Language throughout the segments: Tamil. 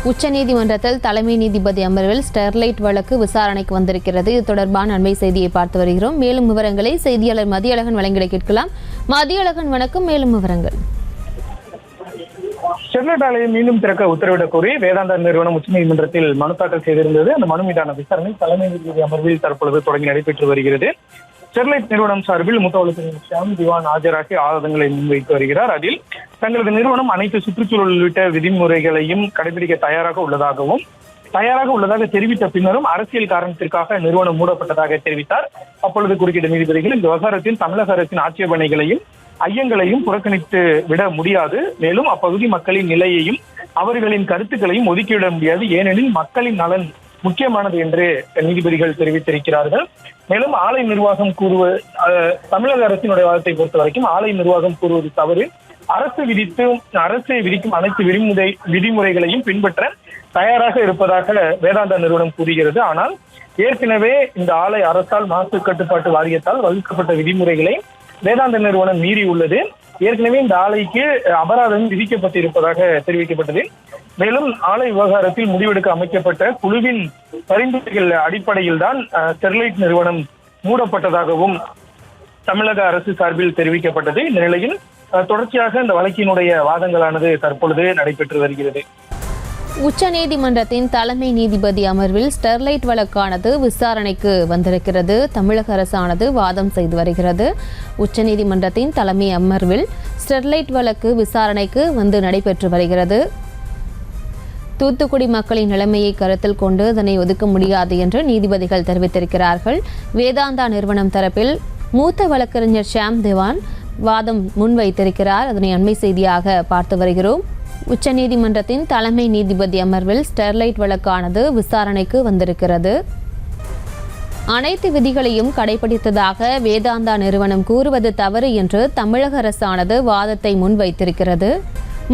உச்சநீதிமன்றத்தில் தலைமை நீதிபதி அமர்வில் ஸ்டெர்லைட் வழக்கு விசாரணைக்கு வந்திருக்கிறது. இது தொடர்பான அண்மை செய்தியை பார்த்து வருகிறோம். மேலும் விவரங்களை செய்தியாளர் மதியழகன் வழங்கிட கேட்கலாம். மதியழகன், வணக்கம். மேலும் விவரங்கள். ஸ்டெர்லைட் ஆலையை மீண்டும் திறக்க உத்தரவிடக் கோரி வேதாந்தா நிறுவனம் உச்சநீதிமன்றத்தில் மனு தாக்கல் செய்திருந்தது. அந்த மனு மீதான விசாரணை தலைமை நீதிபதி அமர்வில் தற்பொழுது தொடங்கி நடைபெற்று வருகிறது. ஸ்டெர்லைட் நிறுவனம் சார்பில் மூத்த வழக்கறிஞர் ஷியாம் திவான் ஆஜராகி ஆதாரங்களை முன்வைத்து வருகிறார். அதில் தங்களது நிறுவனம் அனைத்து சுற்றுச்சூழல் உள்ளிட்ட விதிமுறைகளையும் கடைபிடிக்க தயாராக உள்ளதாக தெரிவித்த பின்னரும் அரசியல் காரணத்திற்காக நிறுவனம் மூடப்பட்டதாக தெரிவித்தார். அப்பொழுது குறுக்கிட்ட நீதிபதிகள் இந்த விவகாரத்தில் தமிழக அரசின் ஆட்சேபனைகளையும் ஐயங்களையும் புறக்கணித்து விட முடியாது. மேலும் அப்பகுதி மக்களின் நிலையையும் அவர்களின் கருத்துக்களையும் ஒதுக்கிவிட முடியாது. ஏனெனில் மக்களின் நலன் முக்கியமானது என்று நீதிபதிகள் தெரிவித்திருக்கிறார்கள். மேலும் ஆலை நிர்வாகம் தமிழக அரசினுடைய வாதத்தை பொறுத்த வரைக்கும் ஆலை நிர்வாகம் கூறுவது தவறு. அரசு விதிக்கும் அனைத்து விதிமுறைகளையும் பின்பற்ற தயாராக இருப்பதாக வேதாந்தா நிறுவனம் கூறுகிறது. ஆனால் ஏற்கனவே இந்த ஆலை அரசால் மாசு கட்டுப்பாட்டு வாரியத்தால் வகுக்கப்பட்ட விதிமுறைகளை வேதாந்த நிறுவனம் மீறி உள்ளது. ஏற்கனவே இந்த ஆலைக்கு அபராதம் விதிக்கப்பட்டிருப்பதாக தெரிவிக்கப்பட்டது. மேலும் ஆலை விவகாரத்தில் முடிவெடுக்க அமைக்கப்பட்ட குழுவின் பரிந்துரைகள் அடிப்படையில் தான் ஸ்டெர்லைட் நிறுவனம் மூடப்பட்டதாகவும் தமிழக அரசு சார்பில் தெரிவிக்கப்பட்டது. இந்த நிலையில் தொடர்ச்சியாக இந்த வழக்கினுடைய வாதங்களானது தற்பொழுது நடைபெற்று வருகிறது. உச்சநீதிமன்றத்தின் தலைமை நீதிபதி அமர்வில் ஸ்டெர்லைட் வழக்கானது விசாரணைக்கு வந்திருக்கிறது. தமிழக அரசானது வாதம் செய்து வருகிறது. உச்சநீதிமன்றத்தின் தலைமை அமர்வில் ஸ்டெர்லைட் வழக்கு விசாரணைக்கு நடைபெற்று வருகிறது. தூத்துக்குடி மக்களின் நிலைமையை கருத்தில் கொண்டு அதனை ஒதுக்க முடியாது என்று நீதிபதிகள் தெரிவித்திருக்கிறார்கள். வேதாந்தா நிறுவனம் தரப்பில் மூத்த வழக்கறிஞர் ஷியாம் திவான் வாதம் முன்வைத்திருக்கிறார். அதனை அண்மை செய்தியாக பார்த்து வருகிறோம். உச்சநீதிமன்றத்தின் தலைமை நீதிபதி அமர்வில் ஸ்டெர்லைட் வழக்கானது விசாரணைக்கு வந்திருக்கிறது. அனைத்து விதிகளையும் கடைபிடித்ததாக வேதாந்தா நிறுவனம் கூறுவது தவறு என்று தமிழக அரசானது வாதத்தை முன்வைத்திருக்கிறது.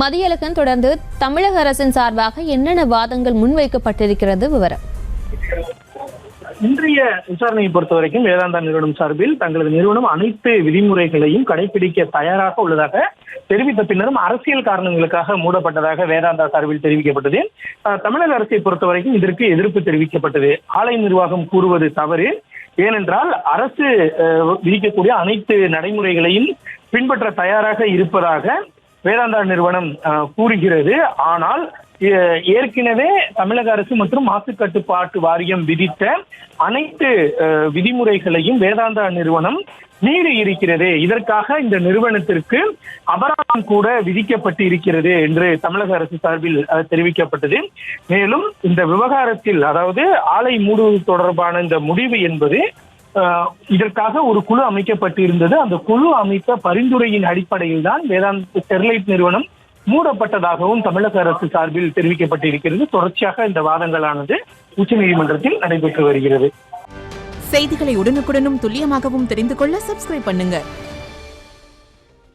மதியழகன், தொடர்ந்து தமிழக அரசின் சார்பாக என்னென்ன வாதங்கள் முன்வைக்கப்பட்டிருக்கிறது விவரம். இன்றைய விசாரணையை பொறுத்த வரைக்கும் வேதாந்தா நிறுவனம் சார்பில் தங்களது நிறுவனம் அனைத்து விதிமுறைகளையும் கடைபிடிக்க தயாராக உள்ளதாக தெரிவித்த பின்னரும் அரசியல் காரணங்களுக்காக மூடப்பட்டதாக வேதாந்தா சார்பில் தெரிவிக்கப்பட்டது. தமிழக அரசை பொறுத்த வரைக்கும் இதற்கு எதிர்ப்பு தெரிவிக்கப்பட்டது. ஆலை நிர்வாகம் கூறுவது தவறு. ஏனென்றால் அரசு விதிக்கக்கூடிய அனைத்து நடைமுறைகளையும் பின்பற்ற தயாராக இருப்பதாக வேதாந்தா நிறுவனம் கூறுகிறது. ஆனால் ஏற்கனவே தமிழக அரசு மற்றும் மாசு கட்டுப்பாட்டு வாரியம் விதித்த அனைத்து விதிமுறைகளையும் வேதாந்தா நிறுவனம் மீறி இருக்கிறது. இதற்காக இந்த நிறுவனத்திற்கு அபராதம் கூட விதிக்கப்பட்டு இருக்கிறது என்று தமிழக அரசு சார்பில் தெரிவிக்கப்பட்டது. மேலும் இந்த விவகாரத்தில், அதாவது ஆலை மூடுவது தொடர்பான இந்த முடிவு என்பது இதற்காக ஒரு குழு அமைக்கப்பட்டிருந்தது. அந்த குழு அமைத்த பரிந்துரையின் அடிப்படையில் தான் வேதாந்த ஸ்டெர்லைட் நிறுவனம் மூடப்பட்டதாகவும் தமிழக அரசு சார்பில் தெரிவிக்கப்பட்டிருக்கிறது. தொடர்ச்சியாக இந்த வாதங்களானது உச்சநீதிமன்றத்தில் நடைபெற்று வருகிறது. செய்திகளை உடனுக்குடனும் துல்லியமாகவும் தெரிந்து கொள்ள சப்ஸ்கிரைப் பண்ணுங்க.